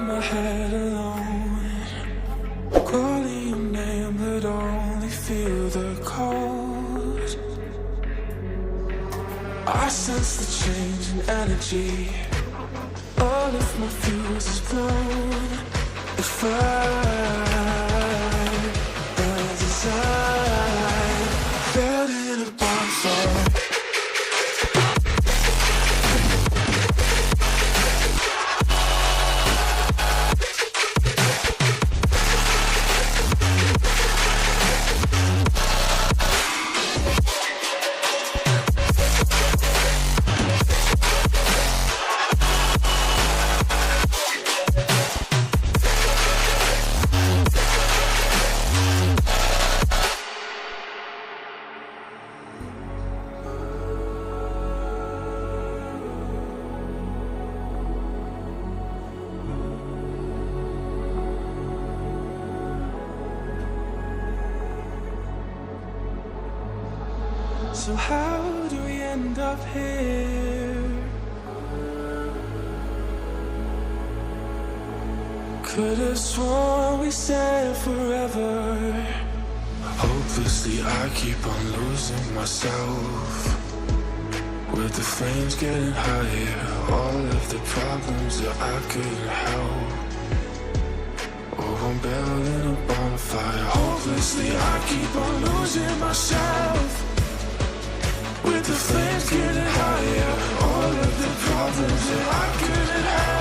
my head alone, calling your name but only feel the cold. I sense the change in energy. All of my fuse is blown. If burns inside, buried in a bonfire. So how do we end up here? Could have sworn we said forever. Hopelessly I keep on losing myself. With the flames getting higher, all of the problems that I couldn't help. Oh, I'm buried in a bonfire. Hopelessly I keep on losing myself. With the flames getting higher, all of the problems that I couldn't have.